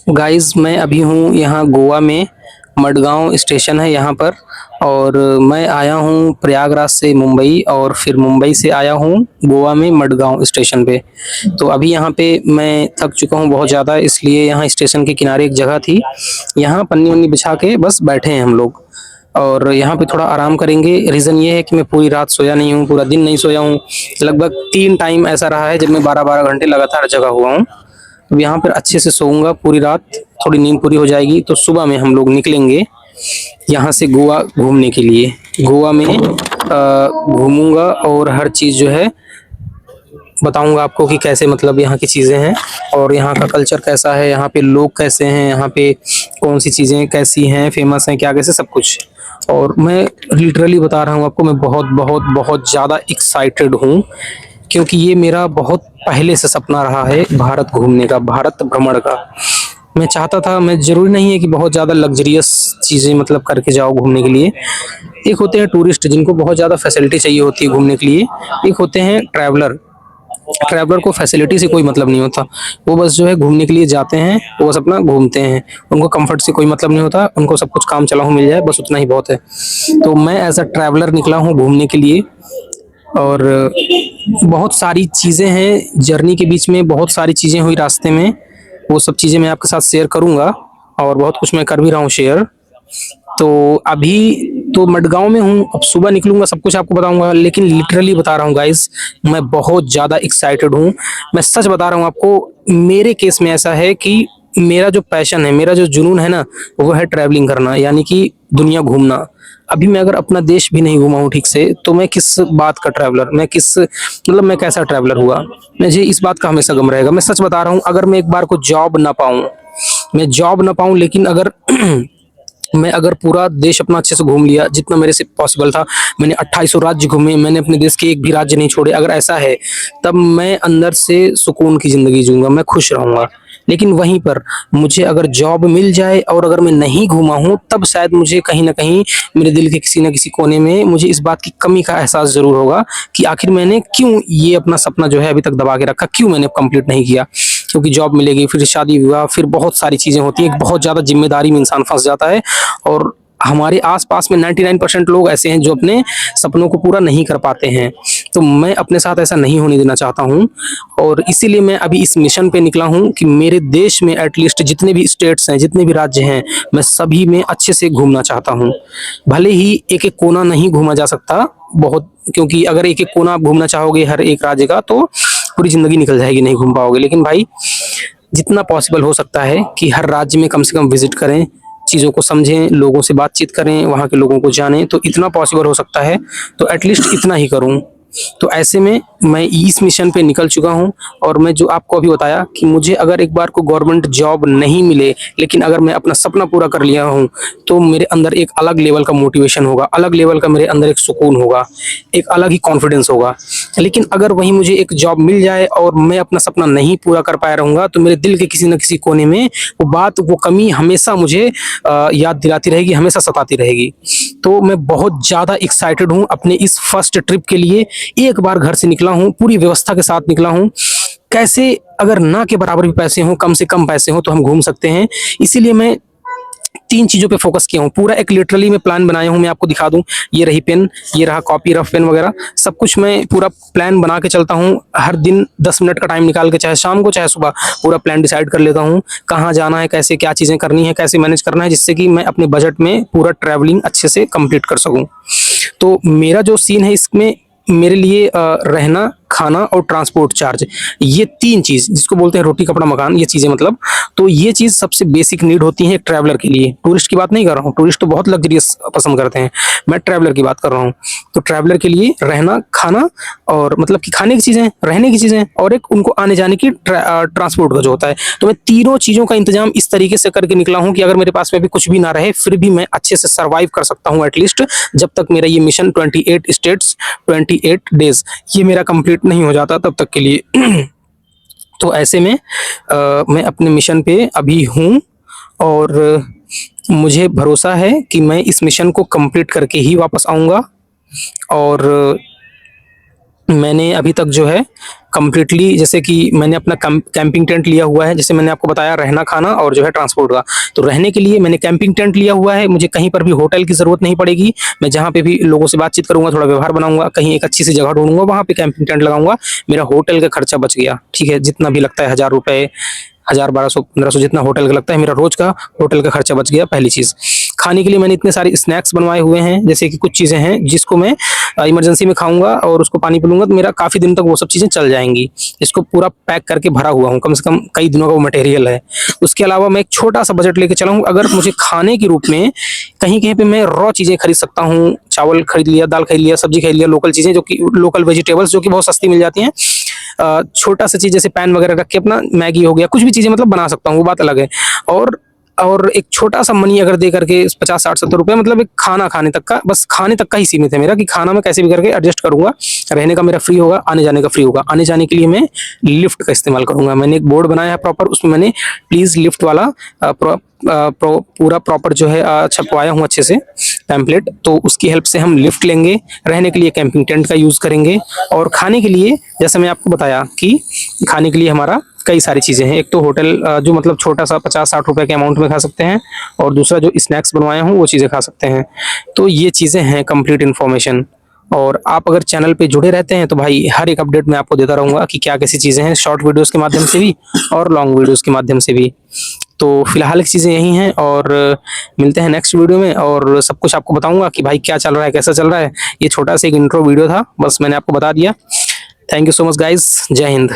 Guys मैं अभी हूँ यहाँ गोवा में। मडगांव स्टेशन है यहाँ पर। और मैं आया हूँ प्रयागराज से मुंबई, और फिर मुंबई से आया हूँ गोवा में मडगांव स्टेशन पे। तो अभी यहाँ पे मैं थक चुका हूँ बहुत ज़्यादा, इसलिए यहाँ स्टेशन के किनारे एक जगह थी, यहाँ पन्नी वन्नी बिछा के बस बैठे हैं हम लोग। और यहाँ पे थोड़ा आराम करेंगे। रीज़न ये है कि मैं पूरी रात सोया नहीं हूँ, पूरा दिन नहीं सोया हूँ। लगभग 3 टाइम ऐसा रहा है जब मैं 12-12 घंटे लगातार जगा हुआ हूँ। अब यहाँ पर अच्छे से सोऊंगा पूरी रात, थोड़ी नींद पूरी हो जाएगी तो सुबह में हम लोग निकलेंगे यहाँ से गोवा घूमने के लिए। गोवा में घूमूंगा और हर चीज़ जो है बताऊंगा आपको कि कैसे, मतलब यहाँ की चीज़ें हैं और यहाँ का कल्चर कैसा है, यहाँ पे लोग कैसे हैं, यहाँ पे कौन सी चीज़ें कैसी हैं, फेमस हैं क्या, कैसे, सब कुछ। और मैं लिटरली बता रहा हूँ आपको, मैं बहुत बहुत बहुत ज़्यादा एक्साइटेड हूँ, क्योंकि ये मेरा बहुत पहले से सपना रहा है भारत घूमने का, भारत भ्रमण का। मैं चाहता था, मैं ज़रूरी नहीं है कि बहुत ज़्यादा लग्जरियस चीज़ें मतलब करके जाओ घूमने के लिए। एक होते हैं टूरिस्ट जिनको बहुत ज़्यादा फैसिलिटी चाहिए होती है घूमने के लिए, एक होते हैं ट्रैवलर। ट्रैवलर को फैसिलिटी से कोई मतलब नहीं होता, वो बस जो है घूमने के लिए जाते हैं, वो बस अपना घूमते हैं, उनको कंफर्ट से कोई मतलब नहीं होता, उनको सब कुछ काम चलाऊं मिल जाए बस उतना ही बहुत है। तो मैं एज अ ट्रैवलर निकला हूँ घूमने के लिए। और बहुत सारी चीज़ें हैं जर्नी के बीच में, बहुत सारी चीज़ें हुई रास्ते में, वो सब चीज़ें मैं आपके साथ शेयर करूंगा, और बहुत कुछ मैं कर भी रहा हूँ शेयर। तो अभी तो मडगांव में हूँ, अब सुबह निकलूंगा सब कुछ आपको बताऊंगा, लेकिन लिटरली बता रहा हूँ गाइस, मैं बहुत ज़्यादा एक्साइटेड हूँ। मैं सच बता रहा हूँ आपको, मेरे केस में ऐसा है कि मेरा जो पैशन है, मेरा जो जुनून है ना, वो है ट्रैवलिंग करना, यानी कि दुनिया घूमना। अभी मैं अगर अपना देश भी नहीं घूमा हूँ ठीक से, तो मैं किस बात का ट्रैवलर, मैं किस, मतलब मैं कैसा ट्रैवलर हुआ। मुझे इस बात का हमेशा गम रहेगा। मैं सच बता रहा हूँ, अगर मैं एक बार को जॉब ना पाऊँ, मैं जॉब ना पाऊँ, लेकिन अगर मैं अगर पूरा देश अपना अच्छे से घूम लिया जितना मेरे से पॉसिबल था, मैंने 2800 राज्य घूमे, मैंने अपने देश के एक भी राज्य नहीं छोड़े, अगर ऐसा है तब मैं अंदर से सुकून की ज़िंदगी जीऊंगा, मैं खुश रहूंगा। लेकिन वहीं पर मुझे अगर जॉब मिल जाए और अगर मैं नहीं घूमा हूँ, तब शायद मुझे कहीं ना कहीं मेरे दिल के किसी न किसी कोने में मुझे इस बात की कमी का एहसास ज़रूर होगा कि आखिर मैंने क्यों ये अपना सपना जो है अभी तक दबा के रखा, क्यों मैंने कंप्लीट नहीं किया। क्योंकि जॉब मिलेगी, फिर शादी विवाह, फिर बहुत सारी चीज़ें होती हैं, बहुत ज़्यादा जिम्मेदारी में इंसान फंस जाता है। और हमारे आसपास में 99% लोग ऐसे हैं जो अपने सपनों को पूरा नहीं कर पाते हैं। तो मैं अपने साथ ऐसा नहीं होने देना चाहता हूँ, और इसीलिए मैं अभी इस मिशन पे निकला हूँ कि मेरे देश में एटलीस्ट जितने भी स्टेट्स हैं, जितने भी राज्य हैं, मैं सभी में अच्छे से घूमना चाहता हूँ। भले ही एक एक कोना नहीं घूमा जा सकता बहुत, क्योंकि अगर एक एक कोना आप घूमना चाहोगे हर एक राज्य का, तो पूरी ज़िंदगी निकल जाएगी, नहीं घूम पाओगे। लेकिन भाई, जितना पॉसिबल हो सकता है कि हर राज्य में कम से कम विजिट करें, चीज़ों को समझें, लोगों से बातचीत करें, वहाँ के लोगों को जानें, तो इतना पॉसिबल हो सकता है तो एटलीस्ट इतना ही करूँ। तो ऐसे में मैं इस मिशन पे निकल चुका हूँ। और मैं जो आपको अभी बताया कि मुझे अगर एक बार को गवर्नमेंट जॉब नहीं मिले, लेकिन अगर मैं अपना सपना पूरा कर लिया हूँ, तो मेरे अंदर एक अलग लेवल का मोटिवेशन होगा, अलग लेवल का मेरे अंदर एक सुकून होगा, एक अलग ही कॉन्फिडेंस होगा। लेकिन अगर वहीं मुझे एक जॉब मिल जाए और मैं अपना सपना नहीं पूरा कर पाया रहूँगा, तो मेरे दिल के किसी न किसी कोने में वो बात, वो कमी हमेशा मुझे याद दिलाती रहेगी, हमेशा सताती रहेगी। तो मैं बहुत ज़्यादा एक्साइटेड हूँ अपने इस फर्स्ट ट्रिप के लिए। एक बार घर से निकला हूँ, पूरी व्यवस्था के साथ निकला हूँ। कैसे, अगर ना के बराबर भी पैसे हों, कम से कम पैसे हों, तो हम घूम सकते हैं। इसीलिए मैं 3 चीज़ों पे फोकस किया हूँ। पूरा एक लिटरली मैं प्लान बनाया हूँ, मैं आपको दिखा दूँ। ये रही पेन, ये रहा कॉपी, रफ पेन वगैरह, सब कुछ मैं पूरा प्लान बना के चलता हूँ। हर दिन 10 मिनट का टाइम निकाल के, चाहे शाम को चाहे सुबह, पूरा प्लान डिसाइड कर लेता हूँ कहाँ जाना है, कैसे क्या चीज़ें करनी है, कैसे मैनेज करना है, जिससे कि मैं अपने बजट में पूरा ट्रैवलिंग अच्छे से कंप्लीट कर सकूँ। तो मेरा जो सीन है इसमें, मेरे लिए रहना, खाना और ट्रांसपोर्ट चार्ज, ये 3 चीज़ जिसको बोलते हैं रोटी कपड़ा मकान, ये चीज़ें मतलब, तो ये चीज़ सबसे बेसिक नीड होती है एक ट्रैवलर के लिए। टूरिस्ट की बात नहीं कर रहा हूँ, टूरिस्ट तो बहुत लग्जरियस पसंद करते हैं, मैं ट्रैवलर की बात कर रहा हूँ। तो ट्रैवलर के लिए रहना, खाना, और मतलब कि खाने की चीज़ें, रहने की चीज़ें, और एक उनको आने जाने की ट्रांसपोर्ट का जो होता है। तो मैं तीनों चीज़ों का इंतजाम इस तरीके से करके निकला हूँ कि अगर मेरे पास में भी कुछ भी ना रहे, फिर भी मैं अच्छे से सर्वाइव कर सकता हूँ एटलीस्ट, जब तक मेरा ये मिशन 28 स्टेट्स 28 डेज ये मेरा कंप्लीट नहीं हो जाता तब तक के लिए। तो ऐसे में मैं अपने मिशन पे अभी हूँ, और मुझे भरोसा है कि मैं इस मिशन को कंप्लीट करके ही वापस आऊँगा। और मैंने अभी तक जो है कंप्लीटली, जैसे कि मैंने अपना कैंपिंग टेंट लिया हुआ है, जैसे मैंने आपको बताया रहना खाना और जो है ट्रांसपोर्ट का। तो रहने के लिए मैंने कैंपिंग टेंट लिया हुआ है, मुझे कहीं पर भी होटल की ज़रूरत नहीं पड़ेगी। मैं जहाँ पे भी लोगों से बातचीत करूँगा, थोड़ा व्यवहार बनाऊंगा, कहीं एक अच्छी सी जगह ढूंढूंगा, वहाँ पे कैंपिंग टेंट लगाऊंगा। मेरा होटल का खर्चा बच गया, ठीक है, जितना भी लगता है 1000 रुपये, 1000, 1200, 1500 जितना होटल का लगता है, मेरा रोज का होटल का खर्चा बच गया। पहली चीज़, खाने के लिए मैंने इतने सारे स्नैक्स बनवाए हुए हैं, जैसे कि कुछ चीज़ें हैं जिसको मैं इमरजेंसी में खाऊंगा और उसको पानी पिलूंगा तो मेरा काफ़ी दिन तक वो सब चीज़ें चल जाएंगी। इसको पूरा पैक करके भरा हुआ हूँ, कम से कम कई दिनों का वो मटेरियल है। उसके अलावा मैं एक छोटा सा बजट लेके चला हूँ, अगर मुझे खाने के रूप में कहीं कहीं पे मैं रॉ चीज़ें खरीद सकता हूँ, चावल खरीद लिया, दाल खरीद लिया, सब्जी खरीद लिया, लोकल चीज़ें जो कि लोकल वेजिटेबल्स जो कि बहुत सस्ती मिल जाती हैं। छोटा सा चीज़ जैसे पैन वगैरह रख के अपना मैगी हो गया, कुछ भी चीज़ें मतलब बना सकता हूँ, वो बात अलग है। और एक छोटा सा मनी अगर दे करके 50, 60, 70 रुपए, मतलब एक खाना खाने तक का, बस खाने तक का ही सीमित है मेरा, कि खाना मैं कैसे भी करके एडजस्ट करूंगा। रहने का मेरा फ्री होगा, आने जाने का फ्री होगा। आने जाने के लिए मैं लिफ्ट का इस्तेमाल करूंगा। मैंने एक बोर्ड बनाया है प्रॉपर, उसमें मैंने प्लीज लिफ्ट वाला पूरा प्रॉपर जो है छपवाया हूँ अच्छे से पैम्पलेट। तो उसकी हेल्प से हम लिफ्ट लेंगे, रहने के लिए कैंपिंग टेंट का यूज़ करेंगे, और खाने के लिए जैसे मैं आपको बताया कि खाने के लिए हमारा कई सारी चीज़ें हैं। एक तो होटल जो मतलब छोटा सा 50, 60 रुपए के अमाउंट में खा सकते हैं, और दूसरा जो स्नैक्स बनवाया हूँ वो चीज़ें खा सकते हैं। तो ये चीज़ें हैं कंप्लीट इन्फॉर्मेशन। और आप अगर चैनल पे जुड़े रहते हैं तो भाई हर एक अपडेट मैं आपको देता रहूँगा कि क्या कैसी चीज़ें हैं, शॉर्ट वीडियोस के माध्यम से भी और लॉन्ग वीडियोस के माध्यम से भी। तो फिलहाल की चीज़ें यही हैं, और मिलते हैं नेक्स्ट वीडियो में, और सब कुछ आपको बताऊंगा कि भाई क्या चल रहा है, कैसा चल रहा है। ये छोटा सा एक इंट्रो वीडियो था, बस मैंने आपको बता दिया। Thank you so much guys, जय हिंद।